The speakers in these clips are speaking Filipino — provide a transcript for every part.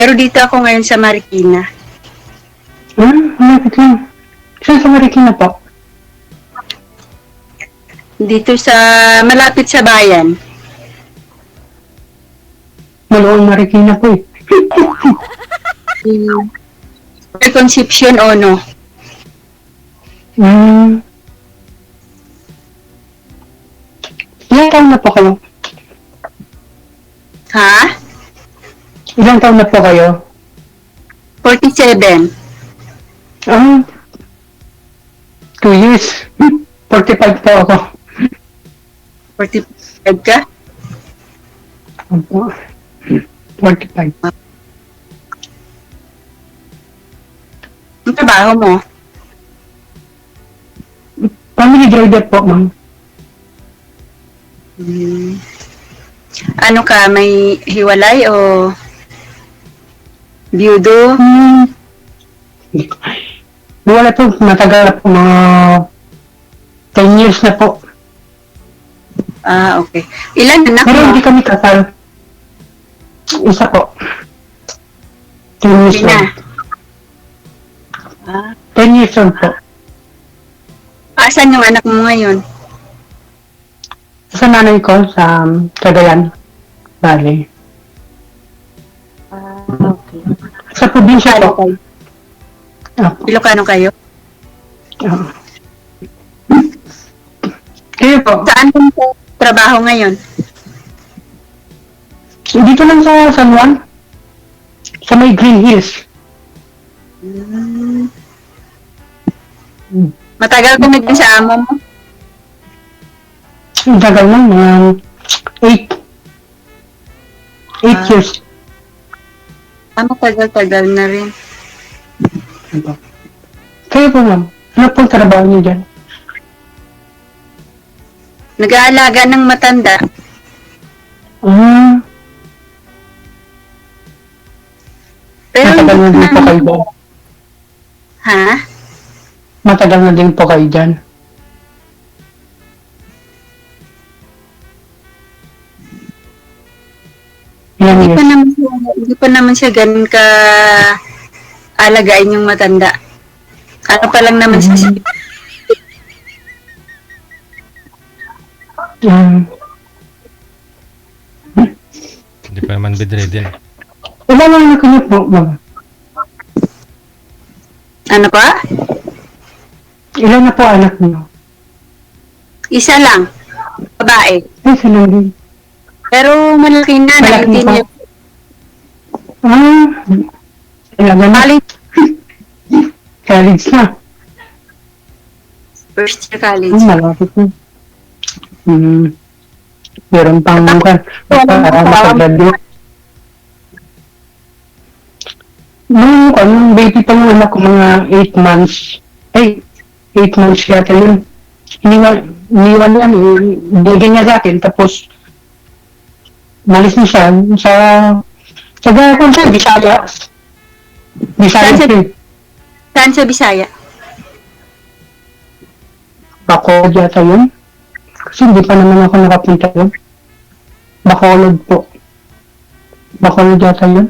Pero dito ako ngayon sa Marikina. Malapit lang. Saan sa Marikina po? Dito sa, malapit sa bayan. Maluwang Marikina po eh. Concepcion Ono. Ilang taon na po kayo? Ha? Ilang taon na po kayo? 47. 2 years. 45 po ako. 45 ka? Opo. 45. Ang trabaho mo? Family driver po, ma'am. Ano ka, may hiwalay o biyudo? Wala po, matagal na po, mga 10 years na po. Ah, okay. Ilan anak Pero mo? hindi kami kasal. Isa po. 10 years Hindi na. old. Ah. 10 years old po. Asan yung anak mo ngayon? Sa nanay ko, sa Cagayan Valley. Ah, okay. Sa probinsya Ano po. kayo? Opo. Ilocano kayo? Kayo po. Saan ka trabaho ngayon? Dito lang sa San Juan. Sa may Green Hills. Matagal ka na din sa amo mo? Ang tagal lang, mga 8 years. Ah, matagal-tagal na rin. Kayo po, ma'am. Ano pong trabaho niyo dyan? Nag-aalaga ng matanda. Pero Matagal na din po kayo dyan. Ha? Matagal na din po kayo dyan. Ilang Hindi pa years? naman siya, hindi pa naman siya ganun ka alagain yung matanda. Ano pa lang naman siya. Hindi pa naman bedridden. Ilan ang anak niyo po, ma'am? Ano pa? Ilan na po anak niyo? Isa lang. Babae. Ay, sila din. Pero malaki na. Malaki 19 pa. years. Ilan na? College. College na. First year college. Malapit na. Meron pang para makagraduate. Nung baby pa yung anak ko, mga 8 months. Ay, 8 months yata yun. Iniwan yan, bigyan niya sa akin, tapos malis na siya sa gawin siya, Bisaya. Bisaya Saan siya? siya. Saan sa Bisaya? Bacolod yata yun. Kasi hindi pa naman ako nakapunta yun. Bacolod po. Bacolod yata yun.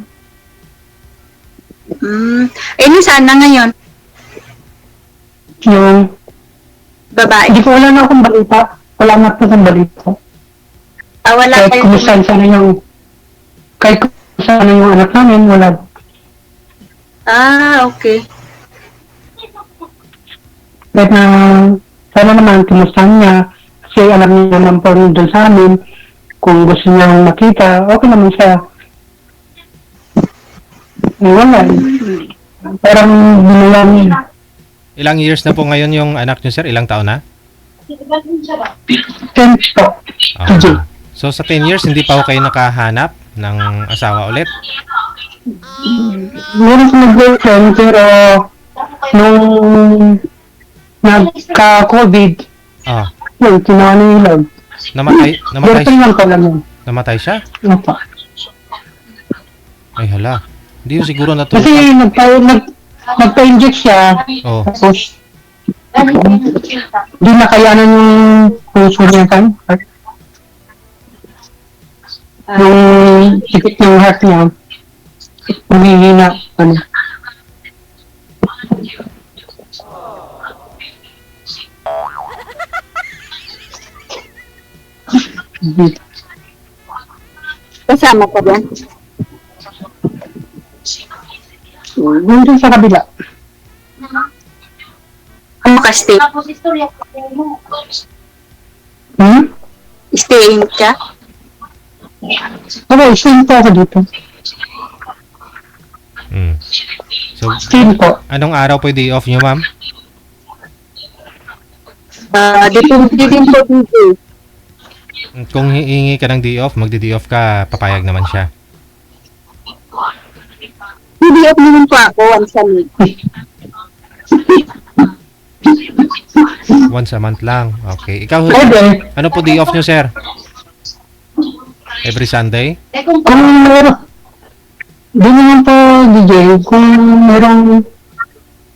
Eh, no, sana ngayon? Yung, Babae. hindi ko wala na akong balita. Wala na po akong balita. Ah, wala Kahit kayo. kumusta sana yung, kahit kumusta sana yung anak namin, wala. Ah, okay. Kahit na, sana naman kumusta niya. Kasi alam niya naman po rin doon sa amin. Kung gusto niyang makita, okay naman siya. Wala. Parang binulang niya. Ilang years na po ngayon yung anak niyo, sir? Ilang taon na? 10 po. Ah. So sa 10 years, hindi pa ho kayo nakahanap ng asawa ulit? Meron ko nag-girlfriend, pero nung nagka-COVID, Ah, yun, kinuha na yung love. namatay Girlfriend lang pala nun. namatay siya? Opo. Ay hala. Hindi ho siguro Kasi natulog. nagpa-inject siya, Oh. tapos di nakayanan yung puso niya kan. Yung sikit ng heart niya. humihina, ano. Kasama ka ba? Nandun sa kabila. Ano ka stay? Hmm? Staying ka? Okay, same po ako dito. Mm. So, Same po. anong araw po yung day off nyo, ma'am? Depende din po dito. Kung hihingi ka ng day off, magdi-day off ka, papayag naman siya. Hindi ako naman po ako once a week. Once a month lang. Okay. Ikaw, Pwede. ano po day off nyo, sir? Every Sunday? Kung meron, di naman po, DJ, kung merong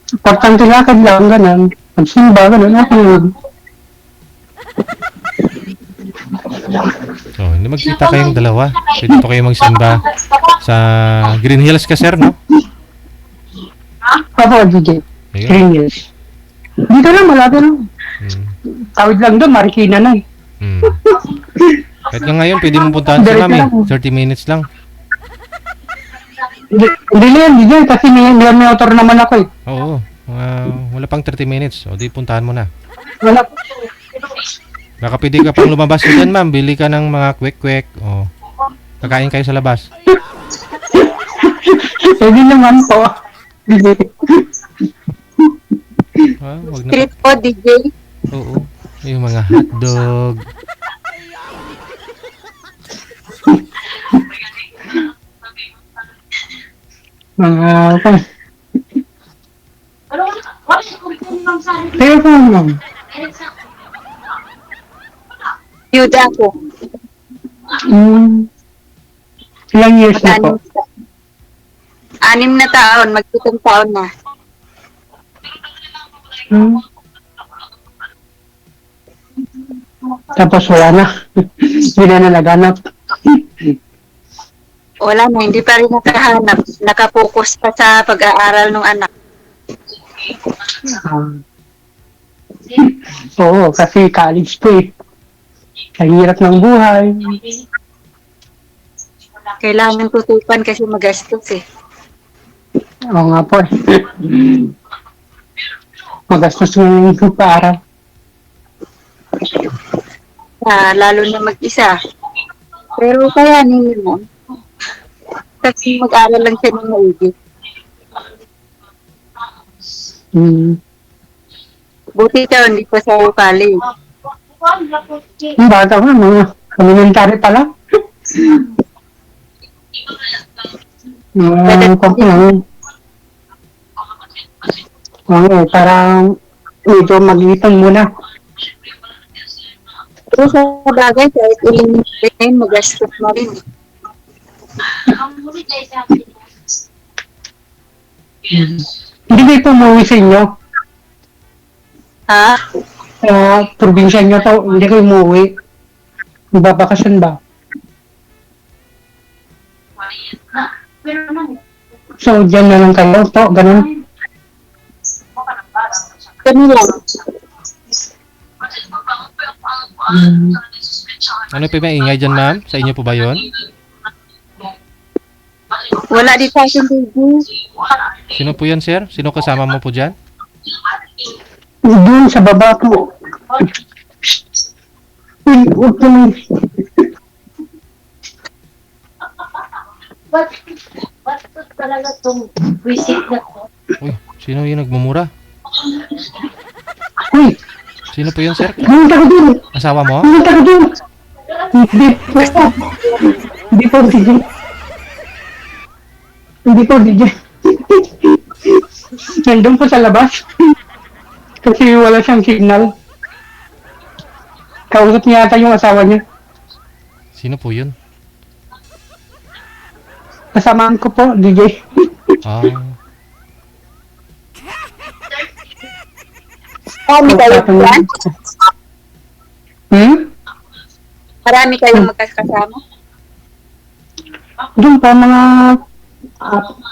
importante lakad lang, ganun, magsimba, ganun, ako yun. Oh, hindi magkita kayong dalawa. Pwede po kayo magsimba sa Green Hills ka, sir, no? Ako, DJ, Ayun. 3 years. Dito lang, malapit lang. Mm. Tawid lang doon, Marikina na eh. Mm. Kahit nga ngayon, pwede mo puntahan si ma'am, eh. 30 minutes lang. Hindi na yan, DJ, kasi may autor naman ako eh. Oo. Wala pang 30 minutes. O, di puntahan mo na. Wala. Baka pwede ka pang lumabas dyan, ma'am. Bili ka ng mga kwek-kwek. O, kakain kayo sa labas. Pwede naman po. DJ. Wag na. Street po, DJ. Oo. Yung mga hotdog. Mga, okay. Pero po, ma'am. Yuda ako. Ilang years na po? Anim na taon, mag-7 taon na. Hmm. Tapos wala na. Hindi na nalaganap. Wala na, hindi pa rin nakahanap. Nakapokus pa sa pag-aaral ng anak. Oo, kasi college po eh. Ang hirap ng buhay. Kailangan tutupan kasi magastos eh. Oo nga po eh. Magastos ng para. Lalo na mag-isa. Pero kaya mo. Kasi mag-aral lang siya ng maigi. Buti ka, hindi pa sa college. Ang bata ko, mga elementary pa lang. Oo, parang medyo mag-ipon muna. Pero sa bagay, kahit elementary na yun, magastos na rin. Hindi ba ito umuwi sa inyo? Ha? Sa probinsya nyo to, hindi kayo umuwi. Magbabakasyon ba? So, dyan na lang kayo po, ganun. Ganun lang. Ano pa yung ingay dyan, ma'am? Sa inyo po ba yun? Wala di sa akin, baby. Sino po yan, sir? Sino kasama mo po dyan? Doon sa baba po. Uy, huwag naman. Ba't talaga itong visit na to? Uy, sino yung nagmumura? Uy, Sino po yun, sir? pumunta ko doon. Asawa mo? Pumunta ko doon. Hindi po. Hindi po, DJ. Hindi po, DJ. Nandun po sa labas. Kasi wala siyang signal. Kausap niya ata yung asawa niya. Sino po yun? Kasamaan ko po, DJ. Ah, Marami kayo yan? Hmm? Marami kayong magkakasama? Doon po, mga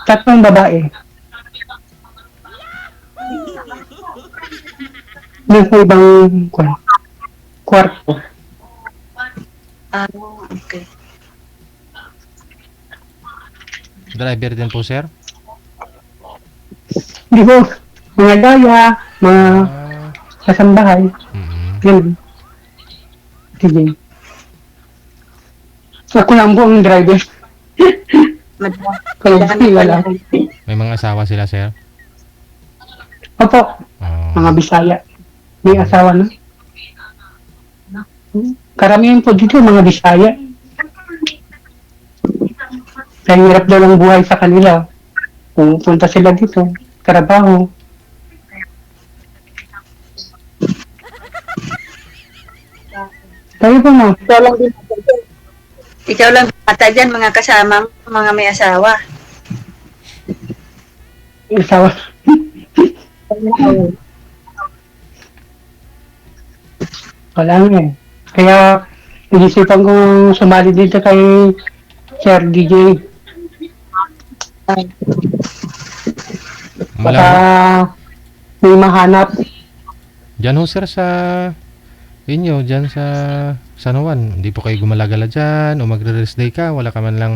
Tatlong babae. Nasa ibang kwarto. Ah, okay. Driver din po, sir? Di po, mga daya, mga Ah, kasambahay. Ganun. Sige. Ako lang po ang driver. Kaya wala. may mga asawa sila, sir? Opo, Ah, mga Bisaya. May asawa na. Karamihan po dito, mga Bisaya. Kaya hirap daw ang buhay sa kanila. Kung punta sila dito, trabaho. Kayo po mo, Ikaw lang din. Ikaw lang ata dyan, mga kasama, mga may asawa. asawa. Wala nga eh. Kaya, inisipan kong sumali dito kay Sir DJ. Baka malam may mahanap. Diyan ho, sir, sa inyo, diyan sa San Juan. Hindi po kayo gumalagala dyan o magre-rest day ka. Wala ka man lang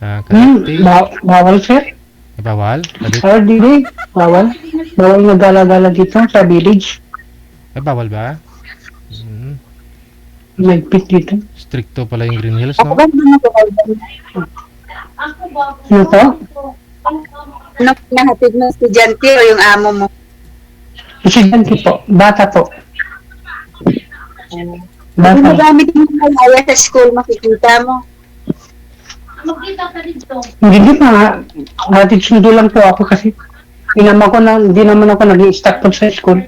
karate. Bawal sir. Bawal? Sabi, Sir DJ, bawal. Bawal na gala-gala dito sa village. bawal ba? Hmm. Nagpit dito. Stricto pala yung Green Hills, Ako no? ba naman ko Ano po? ano pinahatid mo estudyante o yung amo mo? Estudyante po. Bata po. Kung Bata. magamit mo kaya sa school, makikita mo. Magkita ka dito. Hindi pa. Hatid sundo lang po ako kasi hindi naman ako nag-i-stack po sa school.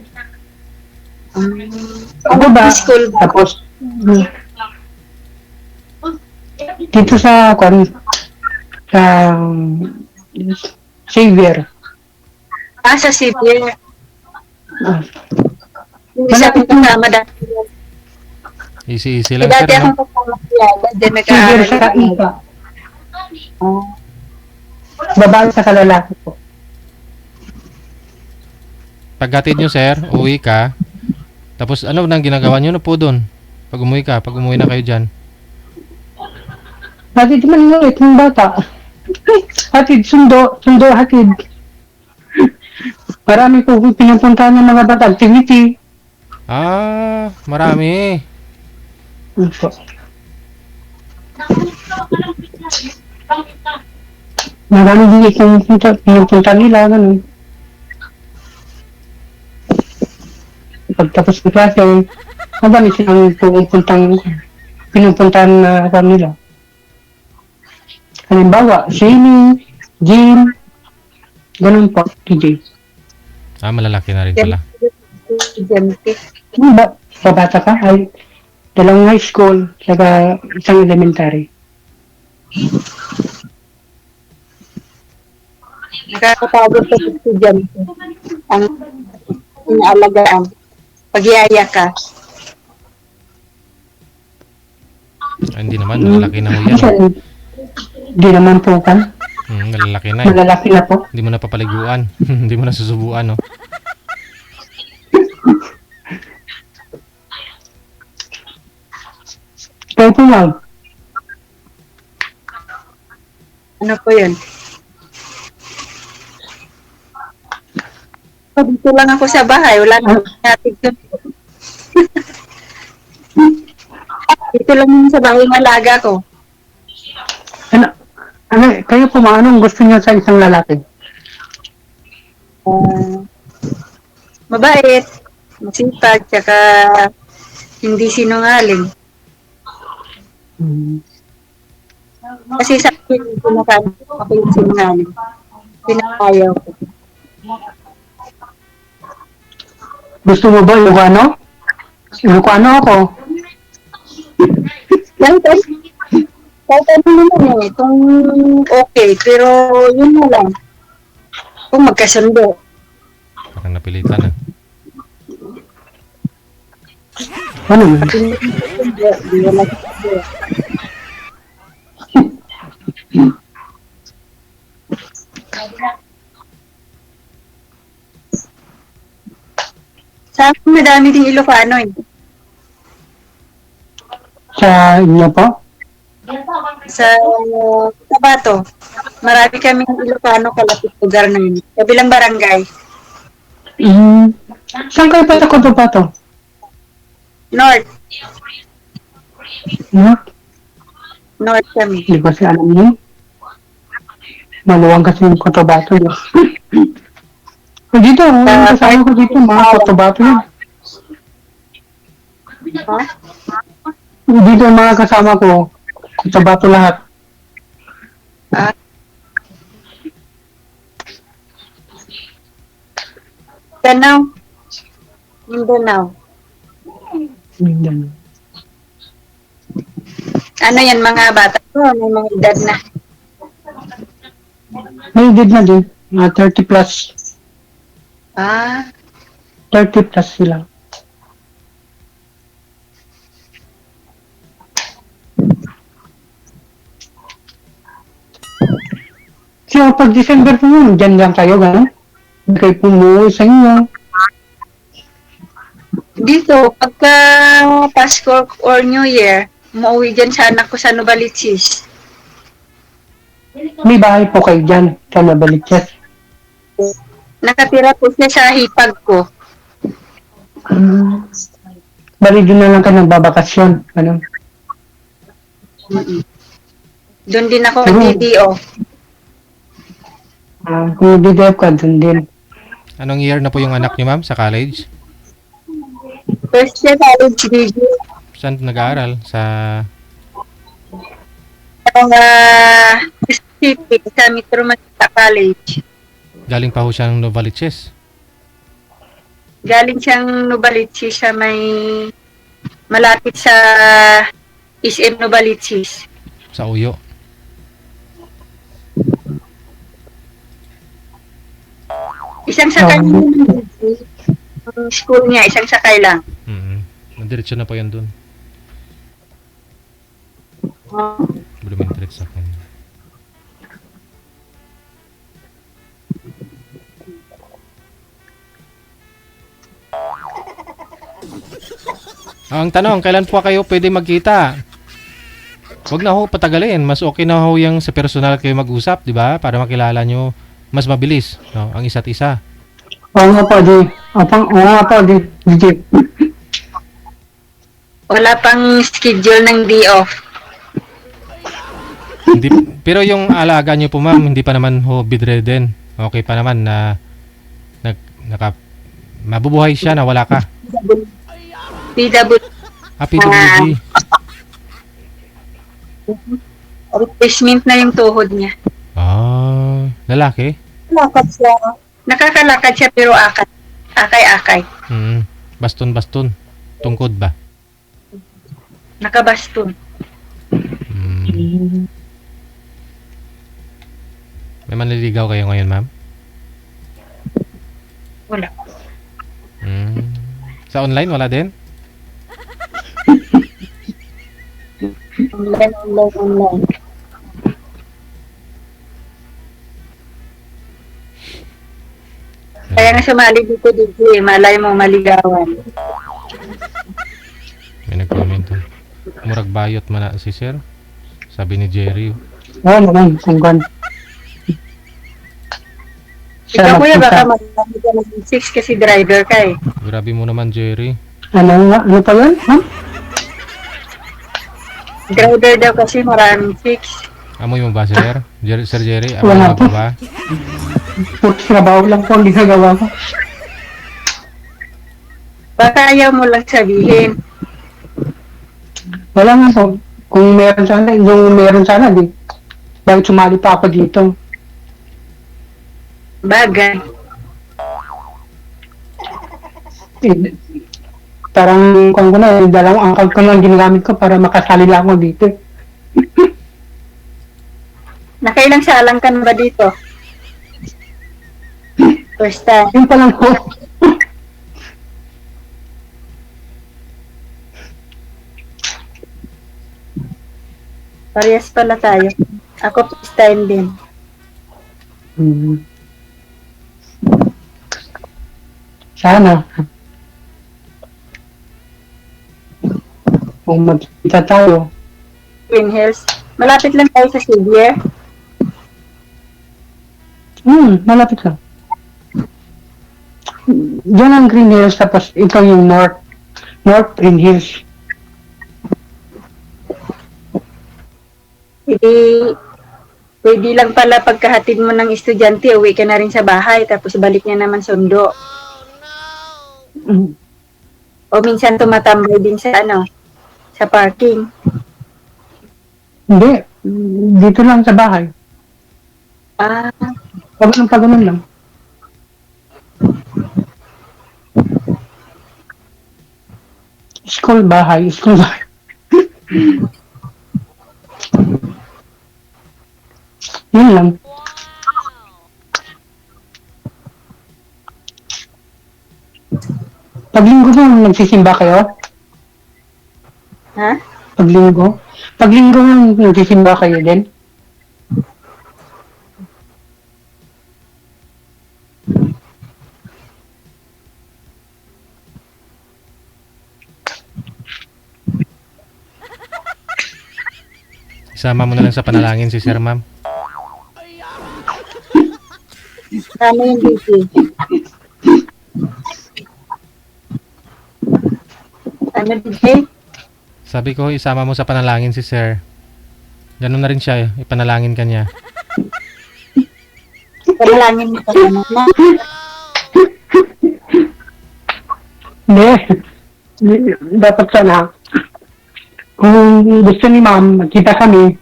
Ako ba? School ba? Tapos, dito sa Xavier. Sa Sibir. Ah, Yung isa kong kasama dati. Easy lang, Dati sir, akong no? kasama siya. Dati Xavier nag-aaral. sa Ipa. Ah, Babae sa kalalaki po. Paghatid nyo, sir, uwi ka. Tapos, ano nang ginagawa nyo na po doon? Pag umuwi na kayo dyan. Hatid man ulit ng bata. Hatid, sundo, hatid. Marami po pinupuntahan ng mga bata. Activity. Ah, marami. Opo. Marami din pinupunta nila. Ganun. Pagtapos ng klase, madami silang pinupuntahan na kanila. Halimbawa, swimming, gym, ganun po, DJ. Ah, malalaki na rin pala. estudyante. Babata ka, ay dalawang high school, saka isang elementary. Nakakapagod sa estudyante. Ang inaalagaan. Pagyaya ka. Ah, hindi naman, malalaki na ho yan. Kasi, di naman po kan, Malalaki na eh. malalaki na po. Hindi mo na papaliguan. Hindi mo na susubuan, no? Kaya po ma'am, Ano po yun? Dito lang ako sa bahay. Wala na natin doon. Dito lang yun sa bahay ng alaga ko. kayo po ma'am, anong gusto niyo sa isang lalaki? Mabait, masipag, tsaka hindi sinungaling. Kasi sa akin, pinakain ako yung sinungaling. Pinakayaw ko. Gusto mo ba Ilocano? Ilocano ako. Kahit ano naman eh, kung okay, pero yun na lang. Kung magkasundo. Parang napilitan, ah. Ano man? Hindi wala kasundo. Sa akin, madami ding Ilocano eh. Sa inyo po? Sa Tabato, marami kami Ilocano kalapit lugar namin. Kabilang barangay. Mm. Saan kayo pa sa Cotabato? North. Hmm? North kami. Hindi ko kasi alam yun. Maluwang kasi yung Cotabato yun. Dito, yung kasama ko dito, mga Cotabato yun. Ha? Dito yung mga kasama ko, Cotabato lahat. Ah, Mindanao. Mindanao. Mindanao. Ano yan, mga bata ko, may mga edad na. May edad na din, 30 plus. Ah, 30 plus sila. So, pag December po yun, dyan lang kayo, gano'n? Hindi kayo pumuwi sa inyo. dito, pagka Pasko or New Year, umuwi dyan sa anak ko sa Novaliches. May bahay po kayo dyan, sa Nabaliches. Nakatira po siya sa hipag ko. Bali doon na lang kayo nagbabakasyon, gano'n? Doon din ako Pero- nag-DDO. Kung nag-drive ka, doon din. Anong year na po yung anak niyo, ma'am, sa college? First year college degree. Saan nag-aaral? Sa Pacific sa Metro Manila College. galing pa ho siya ng Novaliches. Galing siyang Novaliches sa may malapit sa SM Novaliches. Sa Uyo. Isang sakay lang yung school niya, isang sakay lang. Nadiretso na po yan dun. Blumentritt sa akin. Ang tanong, kailan po kayo pwede magkita? Huwag na ho patagalin. Mas okay na ho yung sa personal kayo mag-usap, di ba? Para makilala nyo mas mabilis, no? Ang isa't isa. Oo nga po, di. Oo nga po, di. Wala pang schedule ng day off. Hindi, pero yung alaga nyo po, ma'am, hindi pa naman ho bedridden. Okay pa naman na mabubuhay siya na wala ka. PW PWD. replacement na yung tuhod niya. Lalaki? Lakad siya. Nakakalakad siya pero akay-akay. Baston-baston. Tungkod ba? Nakabaston. May manliligaw kayo ngayon, ma'am? Wala. Sa online, wala din? Online. Kaya nga sumali dito malay mo maligawan. May nag-comment doon. Murag bayot man na si sir. Sabi ni Jerry. Oo naman, sanggan. Ikaw kuya baka magkakita ka ng 6 kasi driver ka eh. Grabe mo naman, Jerry. Ano pa yun? Ha? Driver daw kasi maraming 6. Amoy mo ba, sir? Sir Jerry, Wala amoy mo po. ba? Puro trabaho lang po ang ginagawa ko. Baka ayaw mo lang sabihin. Wala nga po. Kung meron sana, di. Bakit sumali pa ako dito? Bagay. Parang kung ko na, dalawang angkag ko lang ginagamit ko para makasali lang ako dito. Nakailang salang ka na ba dito? First time. Yun pa lang po. Parehas pala tayo. Ako first time din. Hmm. Sana. Kung magkita tayo. Green Hills. Malapit lang tayo sa Xavier. Malapit lang. Diyan ang Green Hills, tapos ito yung North. North Green Hills. Hindi, pwede lang pala pagkahatid mo ng estudyante, uwi ka na rin sa bahay, tapos balik niya naman sundo. Mm. O minsan tumatambay din sa sa parking. Hindi. Dito lang sa bahay. Ah, Pag-ganun lang. School bahay. School bahay. Yun lang. Paglinggo ba nagsisimba kayo? ha? Paglinggo? Paglinggo nagsisimba kayo din? Isama mo na lang sa panalangin si Sir, ma'am. Ano yung busy? Ano DJ? Sabi ko, isama mo sa panalangin si Sir. Ganun na rin siya, ipanalangin ka niya. Panalangin mo pa naman na. Hindi. Dapat sana. Kung gusto ni ma'am, magkita kami.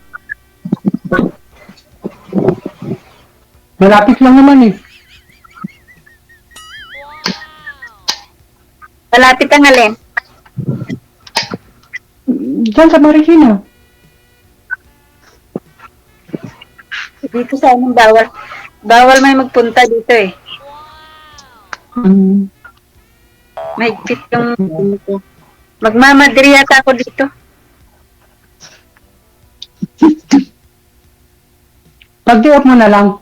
Malapit lang naman eh. Malapit ang alin. Diyan sa Marikina. Dito sa amin bawal. Bawal may magpunta dito eh. Mm. Mahigpit yung dito. Magmamadri yata ako dito. Pag-di-off mo na lang.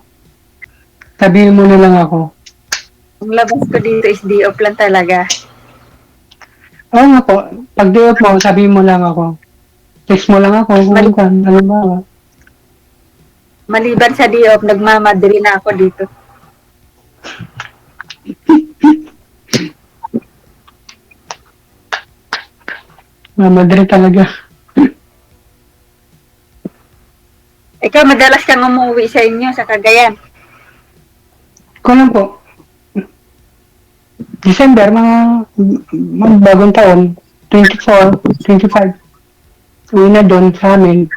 Sabihin mo na lang ako. Ang labas ko dito is day off lang talaga. Oo nga po. Pag-di-off mo, sabihin mo lang ako. Text mo lang ako kung kan. Ano ba? Maliban sa day off, nagmamadri na ako dito. Mamadre talaga. Ikaw, madalas kang umuwi sa inyo, sa Cagayan. Ko lang po. December, mga bagong taon. 24, 25. Uwi na doon sa amin.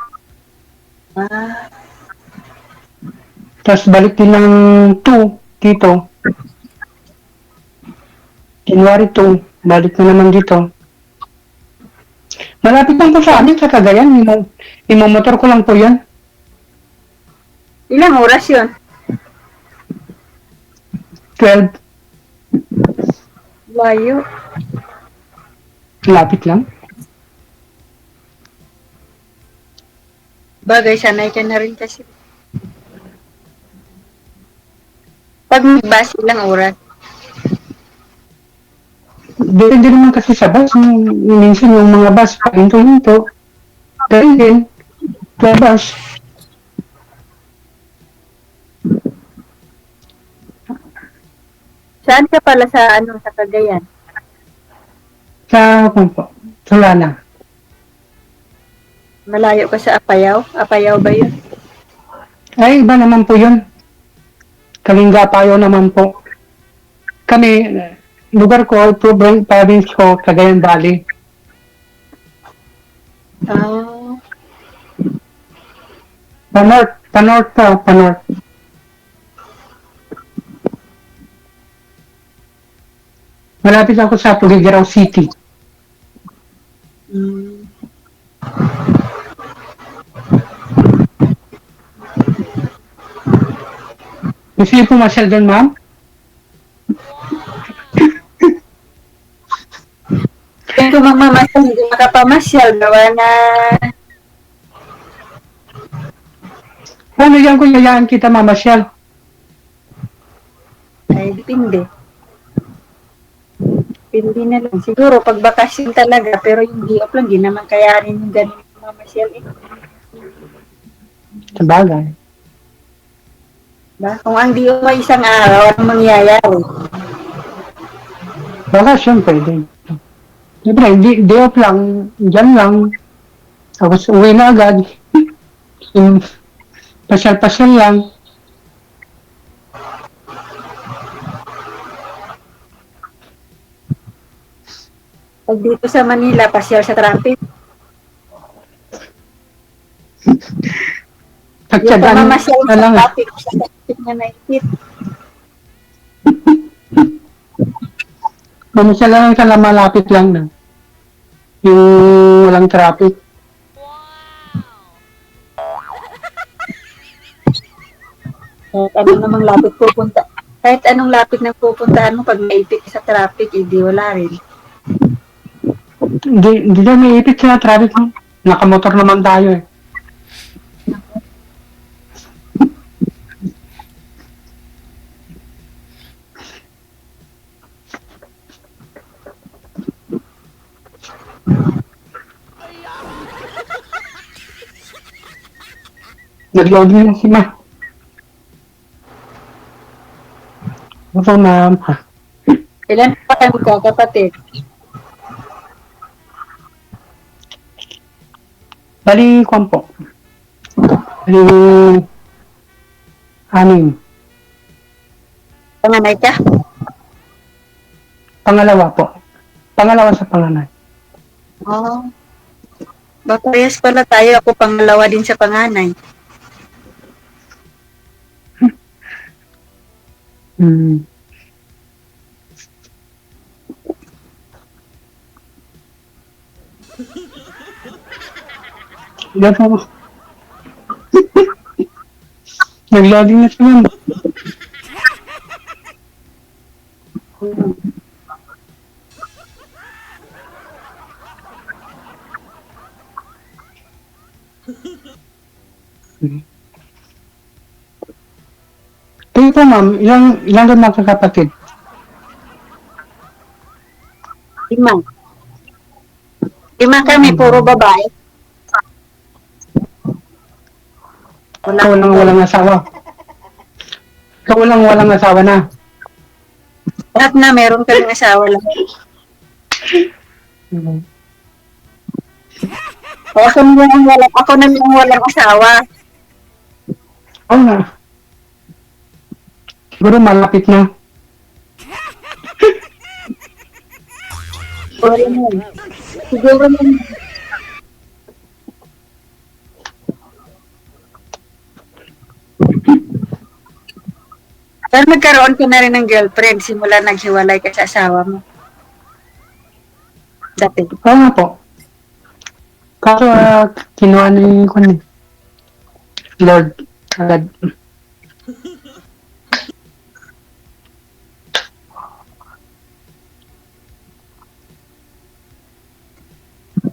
Ah, Tapos balik din ng 2 dito. January 2, balik na naman dito. Malapit lang po sa amin, sa Cagayan. Imomotor ko lang po yan. ilang oras yun? 12, Layo. lapit lang. Bagay, sanay ka na rin kasi. Pag may bus, ilang oras? Depende naman kasi sa bus. Minsan yung mga bus, pahinto-hinto. Pero din, sa bus. Saan ka pala sa sa Cagayan? Sa, kung po, Solana. Malayo ka sa Apayao? Apayao ba yun? Ay, iba naman po yun. Kalinga Payo naman po. Kami, lugar ko, province ko, Cagayan Valley. Ah, Pa-north. Malapit ako sa Tuguegarao City. mm. Gusto niyo pumasyal doon, ma'am? Kung magmamasyal, hindi makapamasyal. Gawa na, Ano yan kung yayaan kita mamasyal? Ay, depende. Depende na lang. Siguro, pag bakasyon talaga, pero yung di-off lang, di naman kayanin yung ganun mamasyal eh. Sa bagay. Diba? Kung ang di-off ay isang araw, anong mangyayari? Baka siyempre, din. Siyempre, day off lang, dyan lang. Tapos uwi na agad. Yung pasyal-pasyal lang. Pag dito sa Manila, pasyal sa traffic. Yung Pagtsagaan pamamasyal na sa lang. traffic, sa traffic na naisip. Mamasyal lang sa malapit lang na. Yung walang traffic. Kahit anong namang lapit pupunta. Kahit anong lapit na pupuntahan mo, pag maipit sa traffic, hindi wala rin. Hindi na may ipit sa traffic. No? Nakamotor naman tayo eh. Nag-loading na si Ma. Opo, ma'am. Ilan pa kayo magkakapatid? Bali, kwan po. Bali, 6. Panganay ka? Pangalawa po. Pangalawa sa panganay. Oo. Parehas pala tayo. Ako pangalawa din sa panganay. Hmm. Yan po. Nag-loading na siya, ma'am. Kayo po, ma'am, ilang doon magkakapatid? 5. 5 kami, puro babae. Ikaw lang walang asawa. Ikaw lang walang asawa na. Lahat na, meron kaming asawa lang. Ako na yung walang asawa. Oo nga. Siguro malapit na. Siguro nun. Siguro nun. Pero nagkaroon ka na rin ng girlfriend simula naghiwalay ka sa asawa mo. Dati. Oo nga po. Kaso kinuha ni Kwan eh. Lord agad.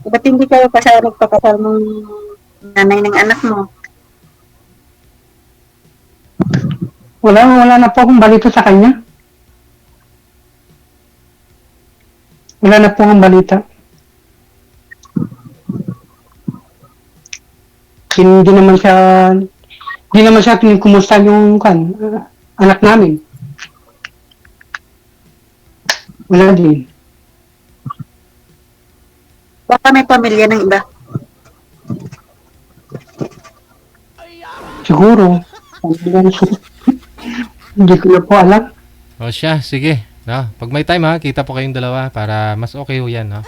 Ba't hindi kayo nagpakasal mong nanay ng anak mo? Wala na po akong balita sa kanya. Wala na po akong balita. Hindi naman siya kumusta yung anak namin. Wala din. Baka may pamilya ng iba. Siguro. Hindi ko na po alam. O siya, sige. No? Pag may time ha, kita po kayong dalawa para mas okay ho yan. No?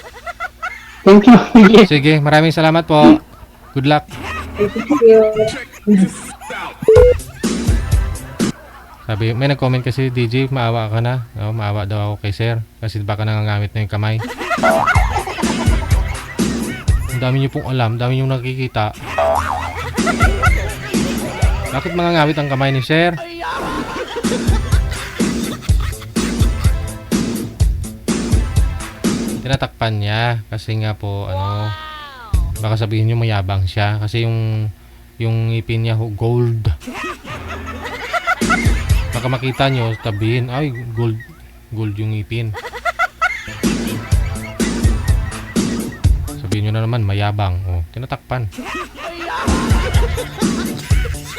Thank you. Sige, maraming salamat po. Good luck. Thank you. Sabi, may nag-comment kasi, DJ, maawa ka na. No, maawa daw ako kay sir. Kasi baka nangangamit na yung kamay. Ang dami niyo pong alam, dami niyo nakikita. Bakit mangangamit ang kamay ni sir? Tinatakpan niya kasi nga po baka sabihin niyo mayabang siya kasi yung ngipin niya gold. Pagka makita nyo, tabihin, ay, gold yung ngipin. Sabihin nyo na naman, mayabang. Oh, tinatakpan.